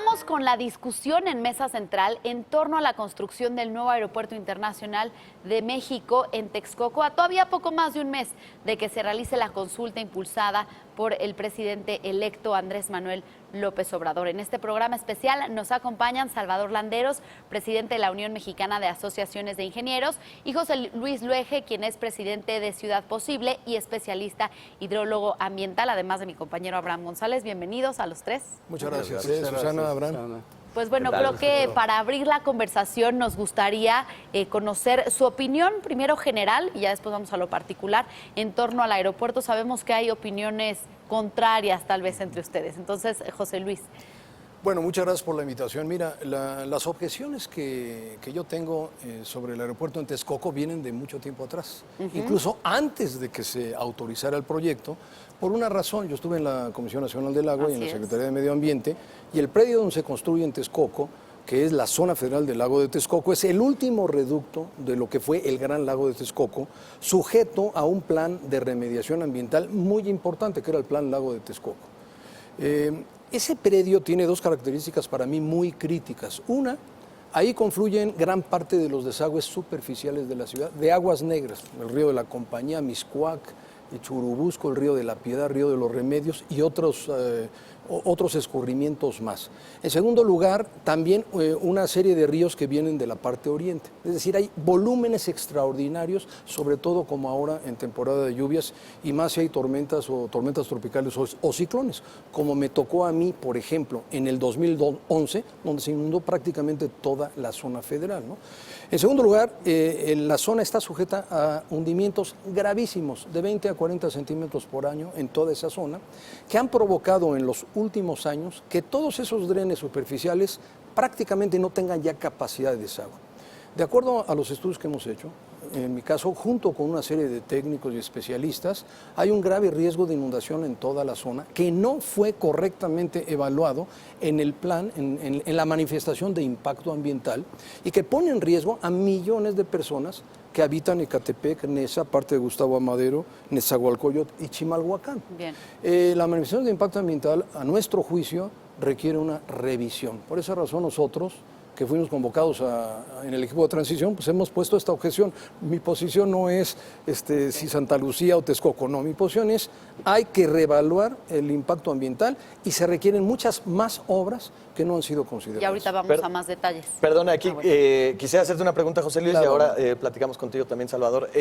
Continuamos con la discusión en Mesa Central en torno a la construcción del nuevo Aeropuerto Internacional de México en Texcoco, a todavía poco más de un mes de que se realice la consulta impulsada por el presidente electo Andrés Manuel López Obrador. En este programa especial nos acompañan Salvador Landeros, presidente de la Unión Mexicana de Asociaciones de Ingenieros, y José Luis Luege, quien es presidente de Ciudad Posible y especialista hidrólogo ambiental, además de mi compañero Abraham González. Bienvenidos a los tres. Muchas gracias, Susana, Abraham. Pues bueno, creo que para abrir la conversación nos gustaría conocer su opinión, primero general, y ya después vamos a lo particular, en torno al aeropuerto. Sabemos que hay opiniones contrarias tal vez entre ustedes. Entonces, José Luis. Bueno, muchas gracias por la invitación. Mira, las objeciones que yo tengo sobre el aeropuerto en Texcoco vienen de mucho tiempo atrás, incluso antes de que se autorizara el proyecto, por una razón. Yo estuve en la Comisión Nacional del Agua y en la Secretaría de Medio Ambiente, y el predio donde se construye en Texcoco, que es la zona federal del lago de Texcoco, es el último reducto de lo que fue el Gran Lago de Texcoco, sujeto a un plan de remediación ambiental muy importante, que era el Plan Lago de Texcoco. Ese predio tiene dos características para mí muy críticas. Una, ahí confluyen gran parte de los desagües superficiales de la ciudad, de aguas negras, el río de la Compañía, Mixcoac, Churubusco, el río de la Piedad, río de los Remedios y otros escurrimientos más. En segundo lugar, también una serie de ríos que vienen de la parte oriente. Es decir, hay volúmenes extraordinarios, sobre todo como ahora en temporada de lluvias, y más si hay tormentas o tormentas tropicales o ciclones, como me tocó a mí, por ejemplo, en el 2011, donde se inundó prácticamente toda la zona federal, ¿no? En segundo lugar, la zona está sujeta a hundimientos gravísimos, de 20 a 40 centímetros por año en toda esa zona, que han provocado en los últimos años que todos esos drenes superficiales prácticamente no tengan ya capacidad de desagüe. De acuerdo a los estudios que hemos hecho, en mi caso, junto con una serie de técnicos y especialistas, hay un grave riesgo de inundación en toda la zona que no fue correctamente evaluado en el plan, en la manifestación de impacto ambiental, y que pone en riesgo a millones de personas que habitan Ecatepec, Neza, parte de Gustavo Amadero, Nezahualcóyotl y Chimalhuacán. Bien. La manifestación de impacto ambiental, a nuestro juicio, requiere una revisión. Por esa razón nosotros, que fuimos convocados en el equipo de transición, pues hemos puesto esta objeción. Mi posición no es si Santa Lucía o Texcoco, no, mi posición es hay que reevaluar el impacto ambiental y se requieren muchas más obras que no han sido consideradas. Y ahorita vamos a más detalles. Perdona, aquí quisiera hacerte una pregunta, José Luis, claro, y ahora platicamos contigo también, Salvador.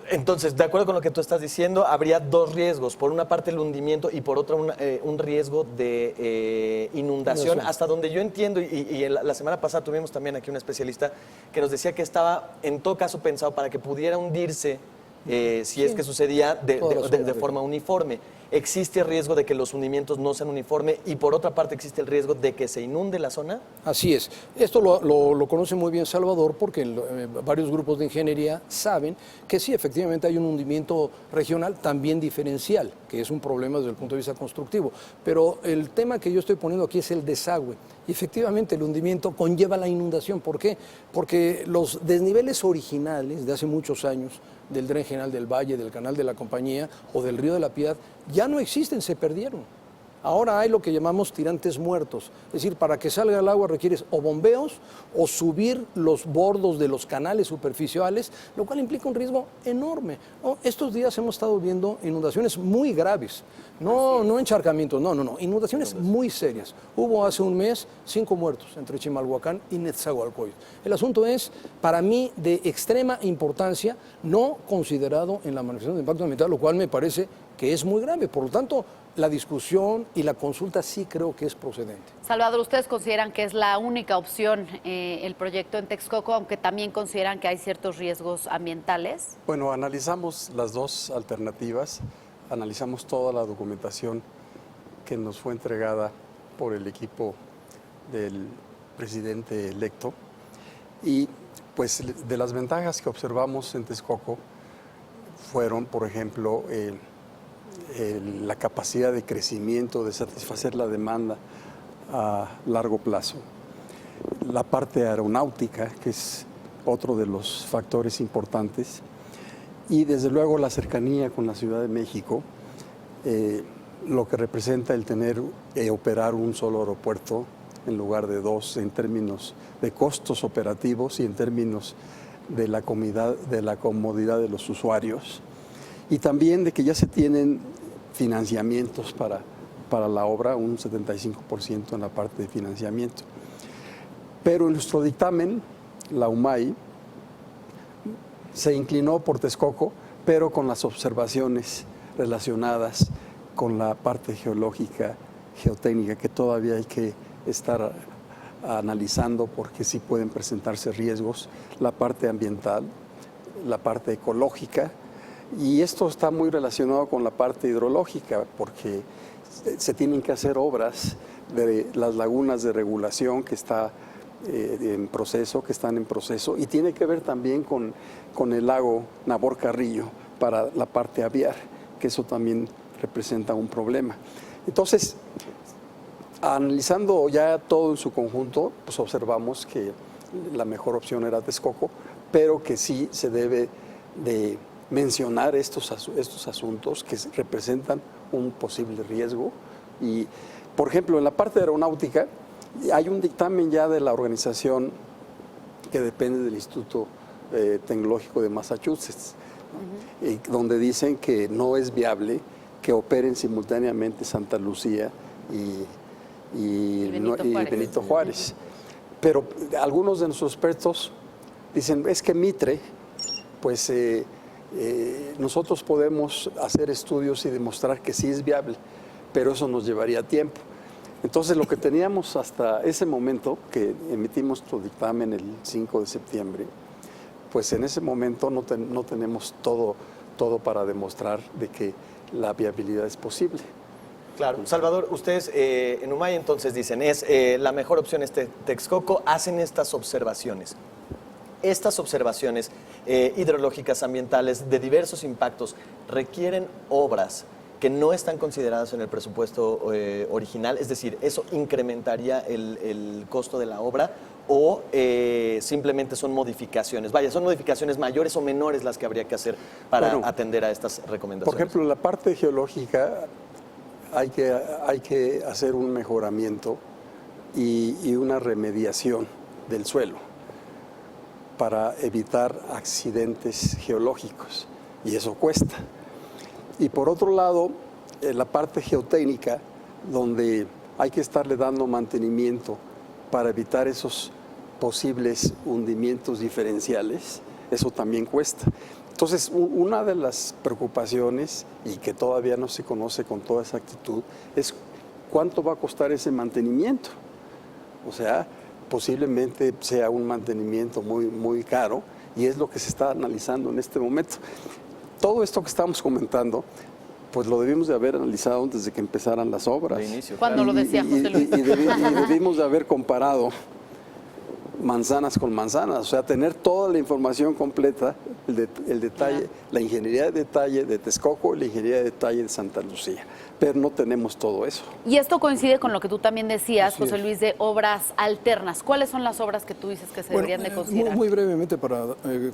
Entonces, de acuerdo con lo que tú estás diciendo, habría dos riesgos. Por una parte el hundimiento y por otra un riesgo de inundación. Hasta donde yo entiendo, y la semana pasada tuvimos también aquí un especialista que nos decía que estaba en todo caso pensado para que pudiera hundirse, si es que sucedía de forma uniforme. ¿Existe el riesgo de que los hundimientos no sean uniformes y por otra parte existe el riesgo de que se inunde la zona? Así es. Esto lo conoce muy bien Salvador porque varios grupos de ingeniería saben que sí, efectivamente hay un hundimiento regional también diferencial, que es un problema desde el punto de vista constructivo. Pero el tema que yo estoy poniendo aquí es el desagüe. Y efectivamente el hundimiento conlleva la inundación. ¿Por qué? Porque los desniveles originales de hace muchos años del Dren General del Valle, del Canal de la Compañía o del Río de la Piedad ya no existen, se perdieron. Ahora hay lo que llamamos tirantes muertos, es decir, para que salga el agua requieres o bombeos o subir los bordos de los canales superficiales, lo cual implica un riesgo enorme. Estos días hemos estado viendo inundaciones muy graves, no encharcamientos, no, inundaciones muy serias. Hubo hace un mes 5 muertos entre Chimalhuacán y Nezahualcóyotl. El asunto es, para mí, de extrema importancia, no considerado en la manifestación de impacto ambiental, lo cual me parece que es muy grave. Por lo tanto, la discusión y la consulta sí creo que es procedente. Salvador, ¿ustedes consideran que es la única opción el proyecto en Texcoco, aunque también consideran que hay ciertos riesgos ambientales? Bueno, analizamos las dos alternativas, analizamos toda la documentación que nos fue entregada por el equipo del presidente electo y pues de las ventajas que observamos en Texcoco fueron, por ejemplo, la capacidad de crecimiento, de satisfacer la demanda a largo plazo. La parte aeronáutica, que es otro de los factores importantes, y desde luego la cercanía con la Ciudad de México, lo que representa el tener operar un solo aeropuerto en lugar de dos, en términos de costos operativos y en términos de la comodidad de los usuarios, y también de que ya se tienen financiamientos para la obra, un 75% en la parte de financiamiento. Pero en nuestro dictamen, la UMAI se inclinó por Texcoco, pero con las observaciones relacionadas con la parte geológica, geotécnica, que todavía hay que estar analizando porque sí pueden presentarse riesgos, la parte ambiental, la parte ecológica, y esto está muy relacionado con la parte hidrológica porque se tienen que hacer obras de las lagunas de regulación que están en proceso, y tiene que ver también con el lago Nabor Carrillo para la parte aviar, que eso también representa un problema. Entonces, analizando ya todo en su conjunto, pues observamos que la mejor opción era Texcoco, pero que sí se debe de mencionar estos asuntos que representan un posible riesgo. Y, por ejemplo, en la parte de aeronáutica, hay un dictamen ya de la organización que depende del Instituto Tecnológico de Massachusetts, ¿no? Donde dicen que no es viable que operen simultáneamente Santa Lucía y Benito Juárez. Pero algunos de nuestros expertos dicen, es que Mitre, pues nosotros podemos hacer estudios y demostrar que sí es viable, pero eso nos llevaría tiempo. Entonces, lo que teníamos hasta ese momento, que emitimos nuestro dictamen el 5 de septiembre, pues en ese momento no tenemos todo para demostrar de que la viabilidad es posible. Claro. Salvador, ustedes en UMAI entonces dicen, la mejor opción es Texcoco, hacen estas observaciones. Estas observaciones hidrológicas, ambientales, de diversos impactos, requieren obras que no están consideradas en el presupuesto original, es decir, ¿eso incrementaría el costo de la obra o simplemente son modificaciones? Vaya, ¿son modificaciones mayores o menores las que habría que hacer para atender a estas recomendaciones? Por ejemplo, en la parte geológica hay que hacer un mejoramiento y una remediación del suelo para evitar accidentes geológicos, y eso cuesta. Y por otro lado, la parte geotécnica, donde hay que estarle dando mantenimiento para evitar esos posibles hundimientos diferenciales, eso también cuesta. Entonces, una de las preocupaciones, y que todavía no se conoce con toda exactitud, es cuánto va a costar ese mantenimiento. O sea, posiblemente sea un mantenimiento muy, muy caro, y es lo que se está analizando en este momento. Todo esto que estamos comentando, pues lo debimos de haber analizado antes de que empezaran las obras. De inicio, cuando lo decía José Luis. Y debimos de haber comparado manzanas con manzanas, o sea, tener toda la información completa, el detalle, la ingeniería de detalle de Texcoco y la ingeniería de detalle de Santa Lucía, pero no tenemos todo eso. Y esto coincide con lo que tú también decías, José Luis, de obras alternas. ¿Cuáles son las obras que tú dices que se deberían de considerar? Muy brevemente, para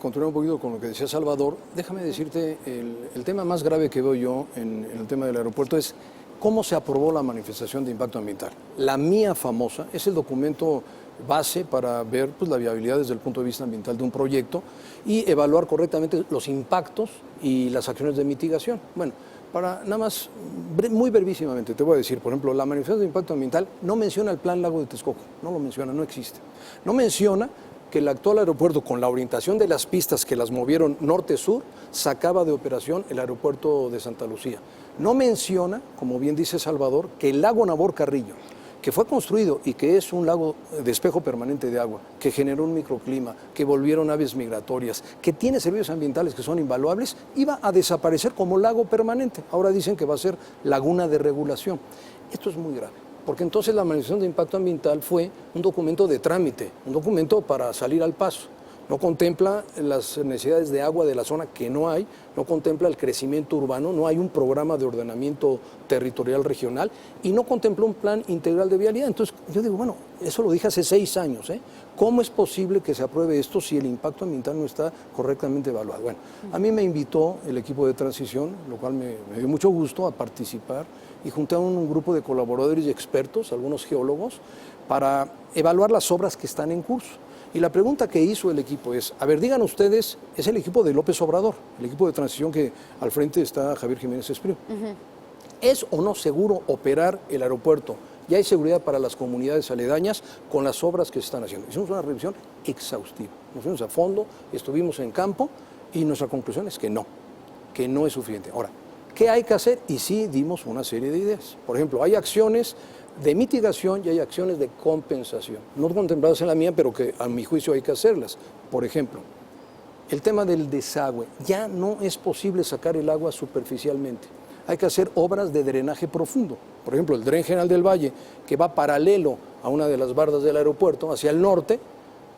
continuar un poquito con lo que decía Salvador, déjame decirte, el tema más grave que veo yo en el tema del aeropuerto es cómo se aprobó la manifestación de impacto ambiental. La mía famosa es el documento base para ver pues, la viabilidad desde el punto de vista ambiental de un proyecto y evaluar correctamente los impactos y las acciones de mitigación. Bueno, para nada más, muy brevísimamente, te voy a decir, por ejemplo, la manifestación de impacto ambiental no menciona el Plan Lago de Texcoco, no lo menciona, no existe. No menciona que el actual aeropuerto, con la orientación de las pistas que las movieron norte-sur, sacaba de operación el aeropuerto de Santa Lucía. No menciona, como bien dice Salvador, que el lago Nabor Carrillo, que fue construido y que es un lago de espejo permanente de agua, que generó un microclima, que volvieron aves migratorias, que tiene servicios ambientales que son invaluables, iba a desaparecer como lago permanente. Ahora dicen que va a ser laguna de regulación. Esto es muy grave, porque entonces la manifestación de impacto ambiental fue un documento de trámite, un documento para salir al paso. no contempla las necesidades de agua de la zona que no hay, no contempla el crecimiento urbano, no hay un programa de ordenamiento territorial regional y no contempla un plan integral de vialidad. Entonces yo digo, bueno, eso lo dije hace 6 años, ¿eh? ¿Cómo es posible que se apruebe esto si el impacto ambiental no está correctamente evaluado? Bueno, a mí me invitó el equipo de transición, lo cual me dio mucho gusto a participar y junté a un grupo de colaboradores y expertos, algunos geólogos, para evaluar las obras que están en curso. Y la pregunta que hizo el equipo es, a ver, digan ustedes, es el equipo de López Obrador, el equipo de transición que al frente está Javier Jiménez Espriu. ¿Es o no seguro operar el aeropuerto? Ya hay seguridad para las comunidades aledañas con las obras que se están haciendo. Hicimos una revisión exhaustiva. Nos fuimos a fondo, estuvimos en campo y nuestra conclusión es que no es suficiente. Ahora, ¿qué hay que hacer? Y sí dimos una serie de ideas. Por ejemplo, hay acciones de mitigación y hay acciones de compensación. No contempladas en la mía, pero que a mi juicio hay que hacerlas. Por ejemplo, el tema del desagüe. Ya no es posible sacar el agua superficialmente. Hay que hacer obras de drenaje profundo. Por ejemplo, el Dren General del Valle, que va paralelo a una de las bardas del aeropuerto, hacia el norte,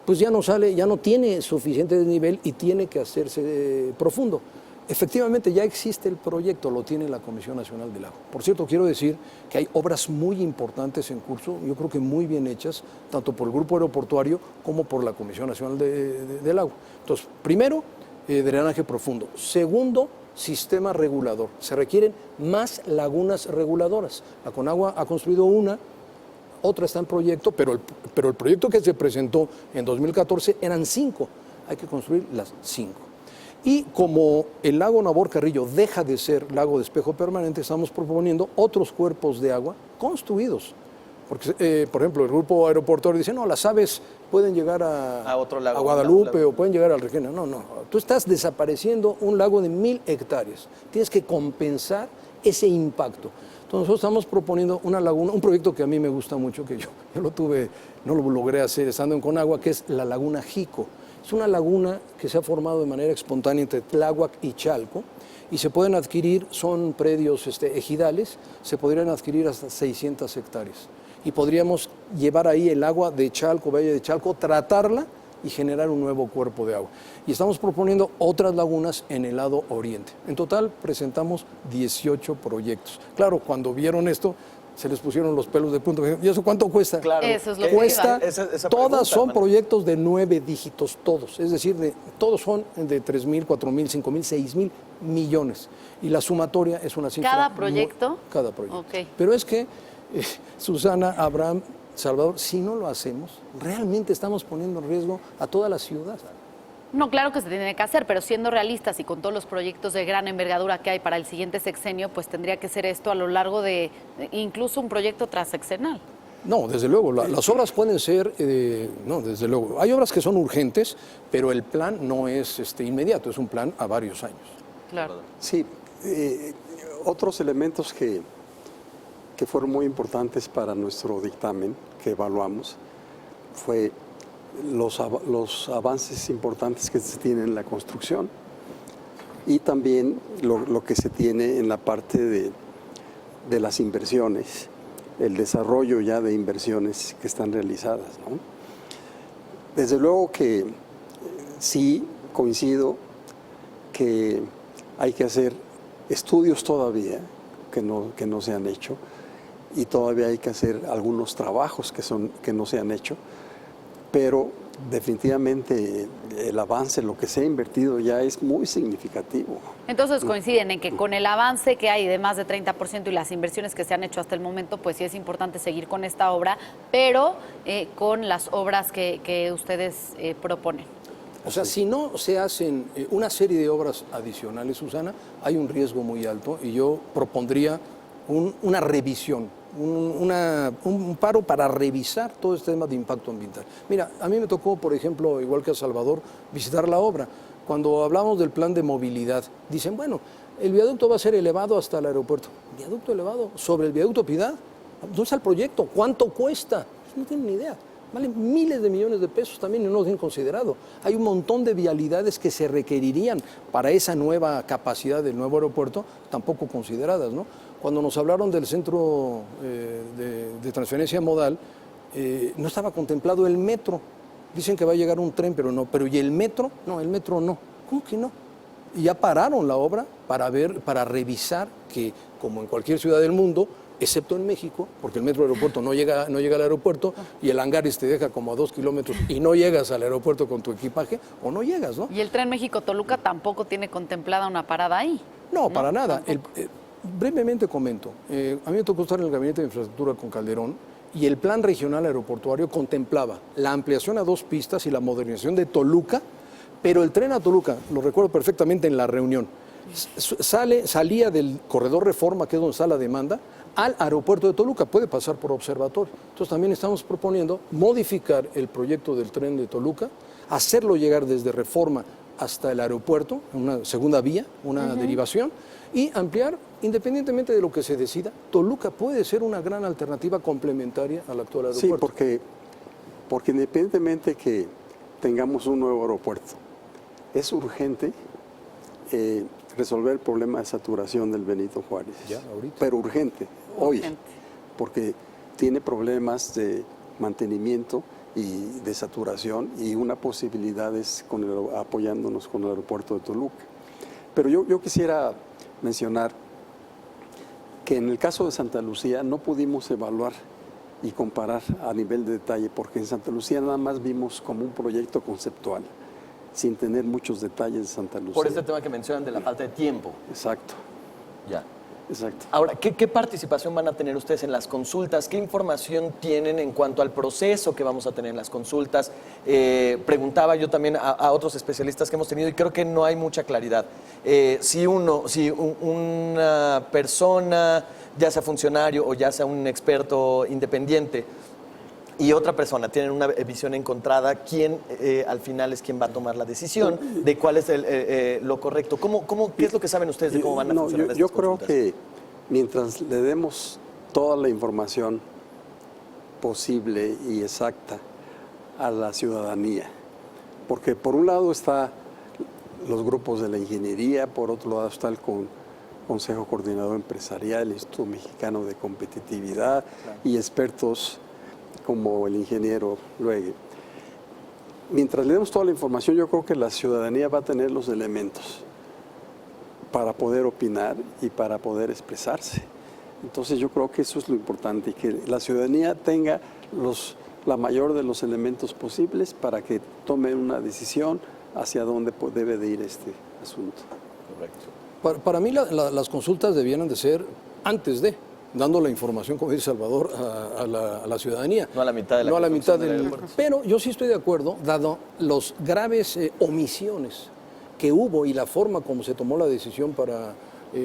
pues ya no sale, ya no tiene suficiente desnivel y tiene que hacerse profundo. Efectivamente, ya existe el proyecto, lo tiene la Comisión Nacional del Agua. Por cierto, quiero decir que hay obras muy importantes en curso, yo creo que muy bien hechas, tanto por el Grupo Aeroportuario como por la Comisión Nacional del Agua. Entonces, primero, drenaje profundo. Segundo, sistema regulador. Se requieren más lagunas reguladoras. La Conagua ha construido una, otra está en proyecto, pero el proyecto que se presentó en 2014 eran 5. Hay que construir las 5. Y como el lago Nabor Carrillo deja de ser lago de espejo permanente, estamos proponiendo otros cuerpos de agua construidos. Porque, por ejemplo, el grupo aeroportuario dice, no, las aves pueden llegar a otro lago, a Guadalupe o pueden llegar al Requena. No, tú estás desapareciendo un lago de 1000 hectáreas. Tienes que compensar ese impacto. Entonces nosotros estamos proponiendo una laguna, un proyecto que a mí me gusta mucho, que yo lo tuve, no lo logré hacer estando en Conagua, que es la Laguna Jico. Es una laguna que se ha formado de manera espontánea entre Tláhuac y Chalco y se pueden adquirir, son predios ejidales, se podrían adquirir hasta 600 hectáreas. Y podríamos llevar ahí el agua de Chalco, Valle de Chalco, tratarla y generar un nuevo cuerpo de agua. Y estamos proponiendo otras lagunas en el lado oriente. En total presentamos 18 proyectos. Claro, cuando vieron esto, se les pusieron los pelos de punta. ¿Y eso cuánto cuesta? Claro. Eso es lo que Cuesta, esa todas pregunta, son Manuel. proyectos de 9 dígitos, todos. Es decir, todos son de 3,000, 4,000, 5,000, 6,000 millones. Y la sumatoria es una cifra. ¿Cada proyecto? Cada proyecto. Ok. Pero es que, Susana, Abraham, Salvador, si no lo hacemos, realmente estamos poniendo en riesgo a toda la ciudad. No, claro que se tiene que hacer, pero siendo realistas y con todos los proyectos de gran envergadura que hay para el siguiente sexenio, pues tendría que ser esto a lo largo de incluso un proyecto transeccional. No, desde luego, las obras pueden ser, no, desde luego, hay obras que son urgentes, pero el plan no es inmediato, es un plan a varios años. Claro. Sí, otros elementos que fueron muy importantes para nuestro dictamen que evaluamos fue los avances importantes que se tienen en la construcción y también lo que se tiene en la parte de las inversiones, el desarrollo ya de inversiones que están realizadas, ¿no? Desde luego que sí coincido que hay que hacer estudios todavía que no se han hecho y todavía hay que hacer algunos trabajos que no se han hecho, pero definitivamente el avance, lo que se ha invertido ya es muy significativo. Entonces coinciden en que con el avance que hay de más de 30% y las inversiones que se han hecho hasta el momento, pues sí es importante seguir con esta obra, pero con las obras que ustedes proponen. O sea, si no se hacen una serie de obras adicionales, Susana, hay un riesgo muy alto y yo propondría una revisión, un paro para revisar todo este tema de impacto ambiental. Mira, a mí me tocó, por ejemplo, igual que a Salvador, visitar la obra. Cuando hablamos del plan de movilidad, dicen, bueno, el viaducto va a ser elevado hasta el aeropuerto. ¿Viaducto elevado? ¿Sobre el viaducto Piedad? ¿Dónde está el proyecto? ¿Cuánto cuesta? No tienen ni idea. Valen miles de millones de pesos también y no lo tienen considerado. Hay un montón de vialidades que se requerirían para esa nueva capacidad del nuevo aeropuerto, tampoco consideradas, ¿no? Cuando nos hablaron del centro de transferencia modal, no estaba contemplado el metro. Dicen que va a llegar un tren, pero no. Pero ¿y el metro? No, el metro no. ¿Cómo que no? Y ya pararon la obra para revisar que, como en cualquier ciudad del mundo, excepto en México, porque el metro aeropuerto no llega al aeropuerto y el hangar te deja como a 2 kilómetros y no llegas al aeropuerto con tu equipaje, o no llegas, ¿no? Y el tren México-Toluca tampoco tiene contemplada una parada ahí. No, para nada. Brevemente comento, a mí me tocó estar en el Gabinete de Infraestructura con Calderón y el Plan Regional Aeroportuario contemplaba la ampliación a 2 pistas y la modernización de Toluca, pero el tren a Toluca, lo recuerdo perfectamente en la reunión, salía del corredor Reforma, que es donde está la demanda, al aeropuerto de Toluca, puede pasar por Observatorio. Entonces también estamos proponiendo modificar el proyecto del tren de Toluca, hacerlo llegar desde Reforma hasta el aeropuerto, una segunda vía, una derivación, y ampliar, independientemente de lo que se decida, Toluca puede ser una gran alternativa complementaria al actual aeropuerto. Sí, porque independientemente que tengamos un nuevo aeropuerto, es urgente resolver el problema de saturación del Benito Juárez. Ya, ahorita. Pero urgente, hoy, porque tiene problemas de mantenimiento y de saturación, y una posibilidad es apoyándonos con el aeropuerto de Toluca. Pero yo quisiera mencionar que en el caso de Santa Lucía no pudimos evaluar y comparar a nivel de detalle, porque en Santa Lucía nada más vimos como un proyecto conceptual, sin tener muchos detalles de Santa Lucía. Por este tema que mencionan de la falta de tiempo. Exacto. Ya. Exacto. Ahora, ¿qué participación van a tener ustedes en las consultas? ¿Qué información tienen en cuanto al proceso que vamos a tener en las consultas? Preguntaba yo también a otros especialistas que hemos tenido y creo que no hay mucha claridad. Si una persona, ya sea funcionario o ya sea un experto independiente, y otra persona tienen una visión encontrada, ¿quién al final es quien va a tomar la decisión de cuál es lo correcto? ¿Qué es lo que saben ustedes de cómo van a funcionar estas Yo creo consultas? que mientras le demos toda la información posible y exacta a la ciudadanía, porque por un lado está los grupos de la ingeniería, por otro lado está el Consejo Coordinador Empresarial, el Instituto Mexicano de Competitividad, y expertos como el ingeniero Luege. Mientras le demos toda la información, yo creo que la ciudadanía va a tener los elementos para poder opinar y para poder expresarse. Entonces yo creo que eso es lo importante, y que la ciudadanía tenga la mayor de los elementos posibles para que tome una decisión hacia dónde debe de ir este asunto. Correcto. Para mí las consultas debieran de ser antes de, dando la información, como dice Salvador, a la ciudadanía. No a la mitad de la No a la mitad construcción del del... aeropuerto. Pero yo sí estoy de acuerdo, dado los graves omisiones que hubo y la forma como se tomó la decisión para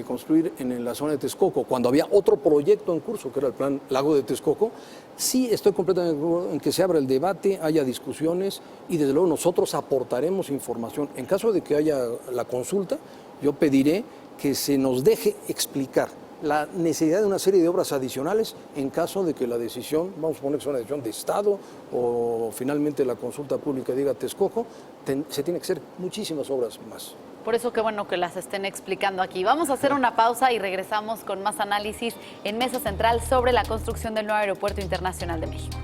construir en la zona de Texcoco, cuando había otro proyecto en curso, que era el plan Lago de Texcoco. Sí estoy completamente de acuerdo en que se abra el debate, haya discusiones, y desde luego nosotros aportaremos información. En caso de que haya la consulta, yo pediré que se nos deje explicar la necesidad de una serie de obras adicionales en caso de que la decisión, vamos a poner que sea una decisión de Estado, o finalmente la consulta pública diga Texcoco, se tiene que hacer muchísimas obras más. Por eso qué bueno que las estén explicando aquí. Vamos a hacer una pausa y regresamos con más análisis en Mesa Central sobre la construcción del nuevo Aeropuerto Internacional de México.